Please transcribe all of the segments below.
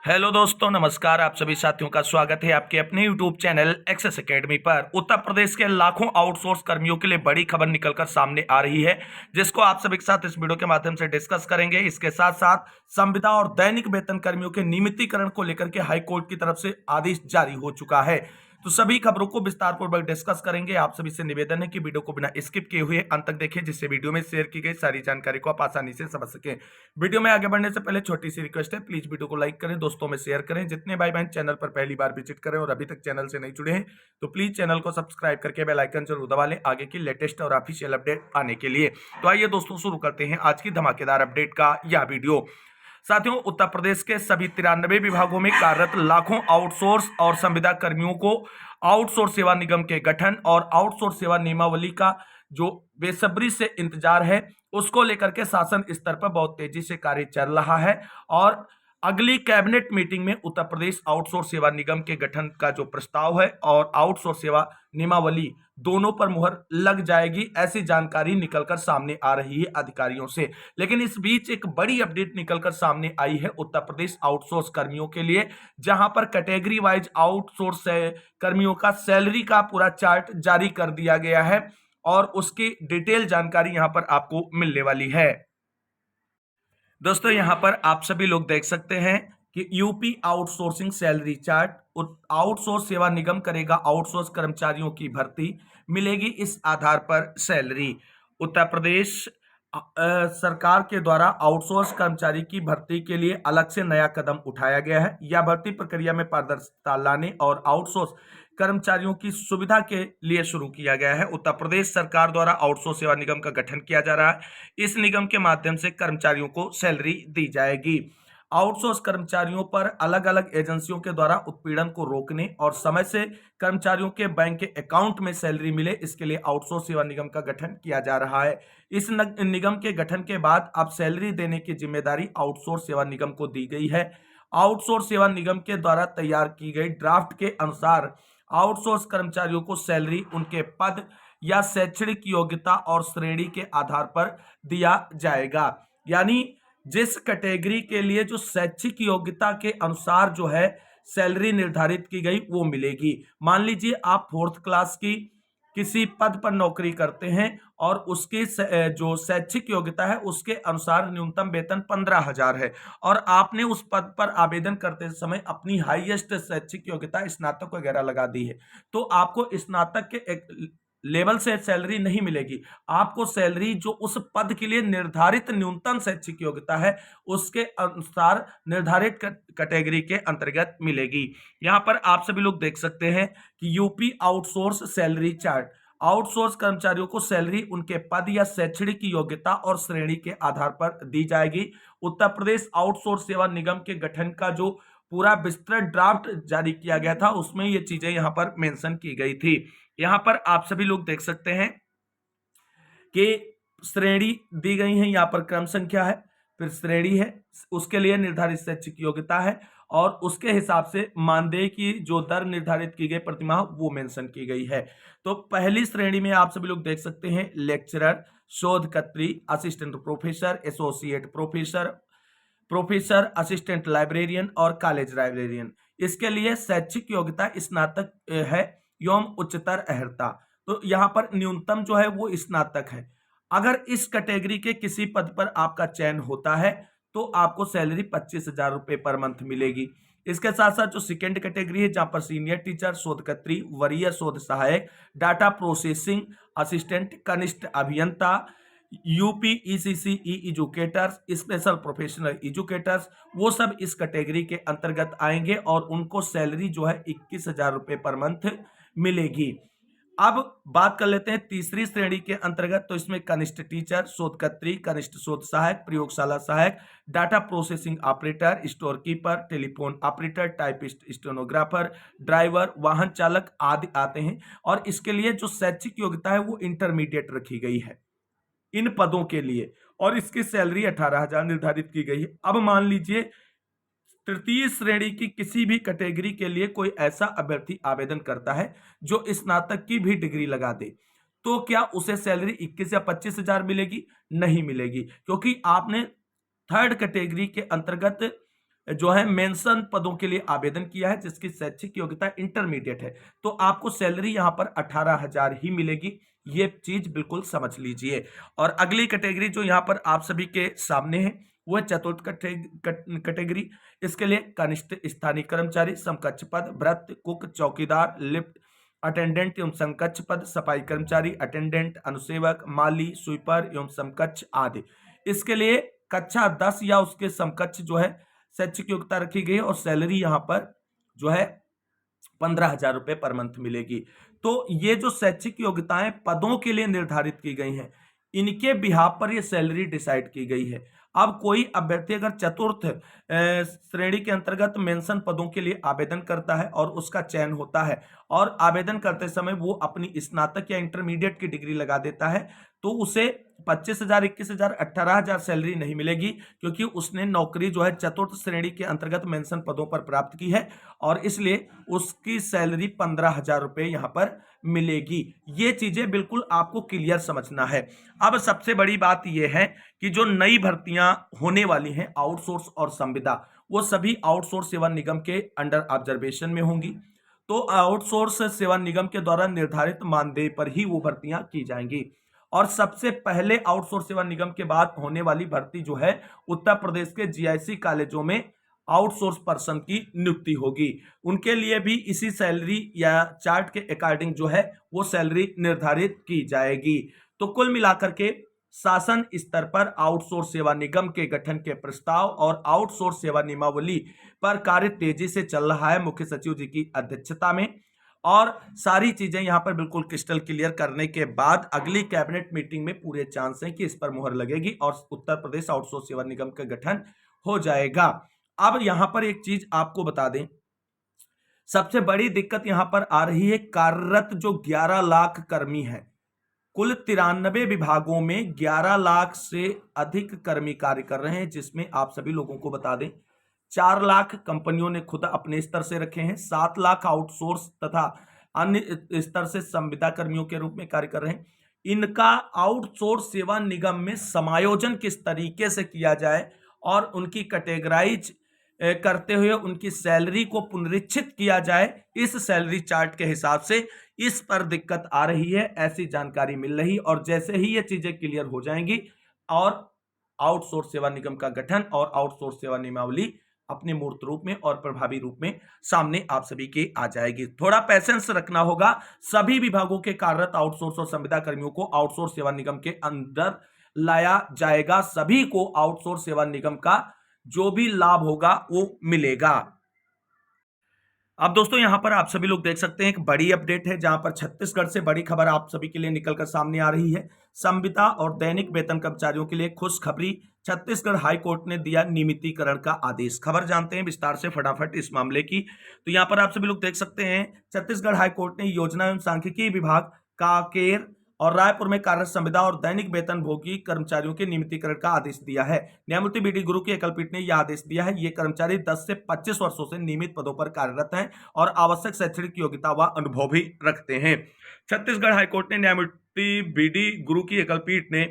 Hello दोस्तों, नमस्कार। आप सभी साथियों का स्वागत है आपके अपने यूट्यूब चैनल एक्सेस एकेडमी पर। उत्तर प्रदेश के लाखों आउटसोर्स कर्मियों के लिए बड़ी खबर निकलकर सामने आ रही है, जिसको आप सभी के साथ इस वीडियो के माध्यम से डिस्कस करेंगे। इसके साथ साथ संविदा और दैनिक वेतन कर्मियों के नियमितीकरण को लेकर के हाईकोर्ट की तरफ से आदेश जारी हो चुका है। तो सभी खबरों को विस्तार पूर्वक डिस्कस करेंगे। आप सभी से निवेदन है कि वीडियो को बिना स्किप किए हुए अंत तक देखें, जिससे वीडियो में शेयर की गई सारी जानकारी को आप आसानी से समझ सकें। वीडियो में आगे बढ़ने से पहले छोटी सी रिक्वेस्ट है, प्लीज वीडियो को लाइक करें, दोस्तों में शेयर करें। जितने भाई बहन चैनल पर पहली बार विजिट करें और अभी तक चैनल से नहीं जुड़े हैं तो प्लीज चैनल को सब्सक्राइब करके बेल आइकन जरूर दबा लें आगे की लेटेस्ट और ऑफिशियल अपडेट पाने के लिए। तो आइए दोस्तों, शुरू करते हैं आज की धमाकेदार अपडेट का यह वीडियो। साथियों, उत्तर प्रदेश के सभी 93 विभागों में कार्यरत लाखों आउटसोर्स और संविदा कर्मियों को आउटसोर्स सेवा निगम के गठन और आउटसोर्स सेवा नियमावली का जो बेसब्री से इंतजार है, उसको लेकर के शासन स्तर पर बहुत तेजी से कार्य चल रहा है। और अगली कैबिनेट मीटिंग में उत्तर प्रदेश आउटसोर्स सेवा निगम के गठन का जो प्रस्ताव है और आउटसोर्स सेवा नियमावली दोनों पर मुहर लग जाएगी, ऐसी जानकारी निकलकर सामने आ रही है अधिकारियों से। लेकिन इस बीच एक बड़ी अपडेट निकलकर सामने आई है उत्तर प्रदेश आउटसोर्स कर्मियों के लिए, जहां पर कैटेगरी वाइज आउटसोर्स कर्मियों का सैलरी का पूरा चार्ट जारी कर दिया गया है और उसकी डिटेल जानकारी यहां पर आपको मिलने वाली है। दोस्तों, यहां पर आप सभी लोग देख सकते हैं कि UP outsourcing salary chart. Outsource सेवा निगम करेगा आउटसोर्स कर्मचारियों की भर्ती, मिलेगी इस आधार पर सैलरी। उत्तर प्रदेश सरकार के द्वारा आउटसोर्स कर्मचारी की भर्ती के लिए अलग से नया कदम उठाया गया है। यह भर्ती प्रक्रिया में पारदर्शिता लाने और आउटसोर्स कर्मचारियों की सुविधा के लिए शुरू किया गया है। उत्तर प्रदेश सरकार द्वारा आउटसोर्स सेवा निगम का गठन किया जा रहा है। इस निगम के माध्यम से कर्मचारियों को सैलरी दी जाएगी। आउटसोर्स कर्मचारियों पर अलग अलग एजेंसियों के द्वारा उत्पीड़न को रोकने और समय से कर्मचारियों के बैंक के अकाउंट में सैलरी मिले, इसके लिए आउटसोर्स सेवा निगम का गठन किया जा रहा है। इस निगम के गठन के बाद अब सैलरी देने की जिम्मेदारी आउटसोर्स सेवा निगम को दी गई है। आउटसोर्स सेवा निगम के द्वारा तैयार की गई ड्राफ्ट के अनुसार आउटसोर्स कर्मचारियों को सैलरी उनके पद या शैक्षणिक योग्यता और श्रेणी के आधार पर दिया जाएगा। यानी जिस कैटेगरी के लिए जो शैक्षिक योग्यता के अनुसार जो है सैलरी निर्धारित की गई वो मिलेगी। मान लीजिए आप फोर्थ क्लास की किसी पद पर नौकरी करते हैं और उसकी जो शैक्षिक योग्यता है उसके अनुसार न्यूनतम वेतन 15,000 है और आपने उस पद पर आवेदन करते समय अपनी हाईएस्ट शैक्षिक योग्यता स्नातक वगैरह लगा दी है, तो आपको स्नातक के एक लेवल से सैलरी नहीं मिलेगी। आपको सैलरी जो उस पद के लिए निर्धारित न्यूनतम शैक्षिक योग्यता है उसके अनुसार निर्धारित कैटेगरी के अंतर्गत मिलेगी। यहां पर आप सभी लोग देख सकते हैं कि UP outsource salary chart. Outsource कर्मचारियों को सैलरी उनके पद या शैक्षणिक योग्यता और श्रेणी के आधार पर दी जाएगी। उत्तर प्रदेश आउटसोर्स सेवा निगम के गठन का जो पूरा विस्तृत ड्राफ्ट जारी किया गया था उसमें ये चीजें यहां पर मेंशन की गई थी। यहां पर आप सभी लोग देख सकते हैं कि श्रेणी दी गई है, यहां पर क्रम संख्या है, फिर श्रेणी है, उसके लिए निर्धारित शैक्षिक योग्यता है और उसके हिसाब से मानदेय की जो दर निर्धारित की गई प्रतिमाह वो मेंशन की गई है। तो पहली श्रेणी में आप सभी लोग देख सकते हैं लेक्चरर, शोधकर्त्री, assistant professor, associate professor, professor, assistant librarian और कॉलेज लाइब्रेरियन। इसके लिए शैक्षिक योग्यता स्नातक है एवं उच्चतर अर्हता। तो यहाँ पर न्यूनतम जो है वो स्नातक है। अगर इस कैटेगरी के किसी पद पर आपका चयन होता है तो आपको सैलरी 25,000 रुपए पर मंथ मिलेगी। इसके साथ साथ जो सेकेंड कैटेगरी है जहां पर सीनियर टीचर, शोधकर्त्री, वरीय शोध सहायक, डाटा प्रोसेसिंग असिस्टेंट, कनिष्ठ अभियंता, UP ECCE educators, special professional educators, वो सब इस कैटेगरी के अंतर्गत आएंगे और उनको सैलरी जो है 21,000 रुपए पर मंथ मिलेगी। अब बात कर लेते हैं तीसरी श्रेणी के अंतर्गत। तो इसमें कनिष्ठ टीचर, शोधकर्त्री, कनिष्ठ शोध सहायक, प्रयोगशाला सहायक, data processing operator, store keeper, telephone operator, typist, stenographer, driver, वाहन चालक आदि आते हैं और इसके लिए जो शैक्षिक योग्यता है वो इंटरमीडिएट रखी गई है इन पदों के लिए और इसकी सैलरी 18,000 निर्धारित की गई है। अब मान लीजिए तृतीय श्रेणी की किसी भी कैटेगरी के लिए कोई ऐसा अभ्यर्थी आवेदन करता है जो स्नातक की भी डिग्री लगा दे, तो क्या उसे सैलरी 21 या 25,000 मिलेगी? नहीं मिलेगी, क्योंकि आपने थर्ड कैटेगरी के अंतर्गत जो है मेंशन पदों के लिए आवेदन किया है जिसकी शैक्षिक योग्यता इंटरमीडिएट है, तो आपको सैलरी यहां पर 18,000 ही मिलेगी। ये चीज बिल्कुल समझ लीजिए। और अगली कैटेगरी जो यहां पर आप सभी के सामने है वो है चतुर्थ कैटेगरी। इसके लिए कनिष्ठ स्थानीय कर्मचारी, समकक्ष पद, भृत्य, कुक, चौकीदार, लिफ्ट अटेंडेंट एवं समकक्ष पद, सफाई कर्मचारी, अटेंडेंट, अनुसेवक, माली, स्वीपर एवं समकक्ष आदि। इसके लिए कक्षा 10 या उसके समकक्ष जो है शैक्षिक योग्यता रखी गई है और सैलरी यहां पर जो है 15,000 रुपए पर मंथ मिलेगी। तो ये जो शैक्षिक योग्यताएं पदों के लिए निर्धारित की गई हैं, इनके बिहाफ पर ये सैलरी डिसाइड की गई है। अब कोई अभ्यर्थी अगर चतुर्थ श्रेणी के अंतर्गत मेंशन पदों के लिए आवेदन करता है और उसका चयन होता है और आवेदन करते समय वो अपनी स्नातक या इंटरमीडिएट की डिग्री लगा देता है, तो उसे 25,000, 21,000, 18,000 सैलरी नहीं मिलेगी, क्योंकि उसने नौकरी जो है चतुर्थ श्रेणी के अंतर्गत मेंशन पदों पर प्राप्त की है और इसलिए उसकी सैलरी 15,000 रुपए यहां पर मिलेगी। ये चीजें बिल्कुल आपको क्लियर समझना है। अब सबसे बड़ी बात यह है कि जो नई भर्तियां होने वाली हैं आउटसोर्स और संविदा, वो सभी आउटसोर्स सेवा निगम के अंडर ऑब्जर्वेशन में होंगी। तो आउटसोर्स सेवा निगम के द्वारा निर्धारित मानदेय पर ही वो भर्तियां की जाएंगी। और सबसे पहले आउटसोर्स सेवा निगम के बाद होने वाली भर्ती जो है उत्तर प्रदेश के जीआईसी कॉलेजों में आउटसोर्स पर्सन की नियुक्ति होगी। उनके लिए भी इसी सैलरी या चार्ट के अकॉर्डिंग जो है वो सैलरी निर्धारित की जाएगी। तो कुल मिलाकर के शासन स्तर पर आउटसोर्स सेवा निगम के गठन के प्रस्ताव और आउटसोर्स सेवा नियमावली पर कार्य तेजी से चल रहा है मुख्य सचिव जी की अध्यक्षता में। और सारी चीजें यहां पर बिल्कुल क्रिस्टल क्लियर करने के बाद अगली कैबिनेट मीटिंग में पूरे चांस हैं कि इस पर मुहर लगेगी और उत्तर प्रदेश आउटसोर्स सेवा निगम का गठन हो जाएगा। अब यहां पर एक चीज आपको बता दें, सबसे बड़ी दिक्कत यहां पर आ रही है कार्यरत जो 11 लाख कर्मी है, कुल 93 विभागों में 11 लाख से अधिक कर्मी कार्य कर रहे हैं, जिसमें आप सभी लोगों को बता दें 4 लाख कंपनियों ने खुद अपने स्तर से रखे हैं, 7 लाख आउटसोर्स तथा अन्य स्तर से संविदा कर्मियों के रूप में कार्य कर रहे हैं। इनका आउटसोर्स सेवा निगम में समायोजन किस तरीके से किया जाए और उनकी कैटेगराइज करते हुए उनकी सैलरी को पुनरीक्षित किया जाए इस सैलरी चार्ट के हिसाब से, इस पर दिक्कत आ रही है, ऐसी जानकारी मिल रही। और जैसे ही ये चीजें क्लियर हो जाएंगी और आउटसोर्स सेवा निगम का गठन और आउटसोर्स सेवा नियमावली अपने मूर्त रूप में और प्रभावी रूप में सामने आप सभी के आ जाएगी। थोड़ा पैसेंस रखना होगा। सभी विभागों के कार्यरत आउटसोर्स और संविदा कर्मियों को आउटसोर्स सेवा निगम के अंदर लाया जाएगा। सभी को आउटसोर्स सेवा निगम का जो भी लाभ होगा वो मिलेगा। अब दोस्तों यहां पर आप सभी लोग देख सकते हैं एक बड़ी अपडेट है जहां पर छत्तीसगढ़ से बड़ी खबर आप सभी के लिए निकलकर सामने आ रही है। संविदा और दैनिक वेतन कर्मचारियों के लिए खुशखबरी, छत्तीसगढ़ हाई कोर्ट ने दिया नियमितीकरण का आदेश। खबर जानते हैं विस्तार से फटाफट इस मामले की। तो यहां पर आप सभी लोग देख सकते हैं छत्तीसगढ़ हाई कोर्ट ने योजना एवं सांख्यिकी विभाग कांकेर और रायपुर में कार्यरत संविदा और दैनिक वेतन भोगी कर्मचारियों के नियमितीकरण का आदेश दिया है। न्यायमूर्ति बीडी गुरु की एकलपीठ ने यह आदेश दिया है। ये कर्मचारी 10 से 25 वर्षों से नियमित पदों पर कार्यरत हैं और आवश्यक शैक्षणिक योग्यता व अनुभव भी रखते हैं। छत्तीसगढ़ हाईकोर्ट ने न्यायमूर्ति बीडी गुरु की एकलपीठ ने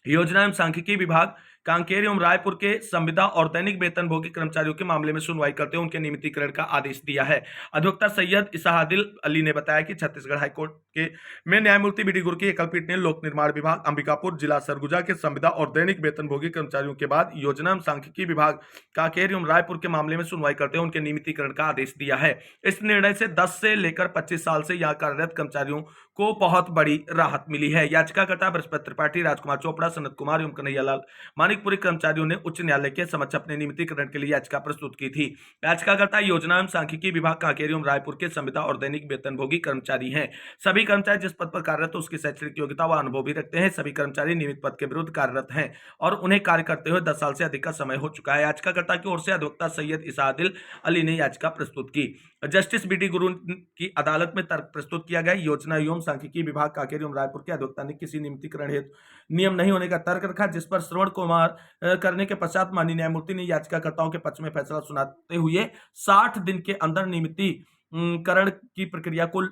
योजना एवं सांख्यिकी विभाग कांकेर एवं रायपुर के संविदा और दैनिक वेतन भोगी कर्मचारियों के मामले में सुनवाई करते हुए उनके नियमितीकरण का आदेश दिया है। अधिवक्ता सैयद इसादिल अली ने बताया कि छत्तीसगढ़ हाईकोर्ट के में न्यायमूर्ति बीडी गुरु की एकलपीठ ने लोक निर्माण विभाग अंबिकापुर जिला सरगुजा के संविदा और दैनिक वेतन भोगी कर्मचारियों के बाद योजना एवं सांख्यिकी विभाग कांकेर एवं रायपुर के मामले में सुनवाई करते हुए उनके नियमितीकरण का आदेश दिया है। इस निर्णय से 10 से लेकर 25 साल से यहाँ कार्यरत कर्मचारियों को बहुत बड़ी राहत मिली है। याचिकाकर्ता बृहस्पति त्रिपाठी, राजकुमार चोपड़ा, सनत कुमार एवं कन्हैयालाल मानिकपुरी कर्मचारियों ने उच्च न्यायालय के समक्ष अपने नियमितीकरण के लिए याचिका प्रस्तुत की थी। याचिकाकर्ता योजना एवं सांख्यिकी विभाग कांकेर एवं रायपुर के संविदा और दैनिक वेतनभोगी कर्मचारी हैं। सभी कर्मचारी जिस पद पर कार्यरत उसकी शैक्षणिक योग्यता व अनुभव भी रखते हैं। सभी कर्मचारी नियमित पद के विरुद्ध कार्यरत हैं और उन्हें कार्य करते हुए 10 साल से अधिक का समय हो चुका है। याचिकाकर्ता की ओर से अधिवक्ता सैयद इसादिल अली ने याचिका प्रस्तुत की। जस्टिस बीडी गुरु की अदालत में तर्क प्रस्तुत किया गया। योजना एवं सांख्यिकी विभाग कांकेर एवं रायपुर के अधिवक्ता ने किसी नियमितीकरण हेतु नियम नहीं होने का तर्क रखा, जिस पर श्रवण कुमार करने के पश्चात माननीय न्यायमूर्ति ने याचिकाकर्ताओं के पक्ष में फैसला सुनाते हुए 60 दिन के अंदर नियमितीकरण की प्रक्रिया को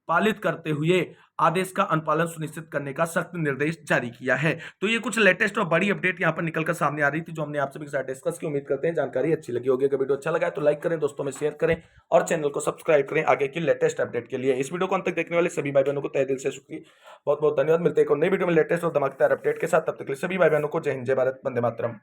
पालित करते हुए आदेश का अनुपालन सुनिश्चित करने का सख्त निर्देश जारी किया है। तो ये कुछ लेटेस्ट और बड़ी अपडेट यहाँ पर निकलकर सामने आ रही थी, जो हमने आप सभी के साथ डिस्कस की। उम्मीद करते हैं जानकारी अच्छी लगी होगी। अगर वीडियो अच्छा लगा है तो लाइक करें, दोस्तों में शेयर करें और चैनल को सब्सक्राइब करें आगे की लेटेस्ट अपडेट के लिए। इस वीडियो को अंत तक देखने वाले सभी भाई बहनों को तहे दिल से शुक्रिया, बहुत बहुत धन्यवाद। मिलते हैं एक और नई वीडियो में लेटेस्ट और धमाकेदार अपडेट के साथ। तब तक के लिए सभी भाई बहनों को जय हिंद, जय भारत, वंदे मातरम।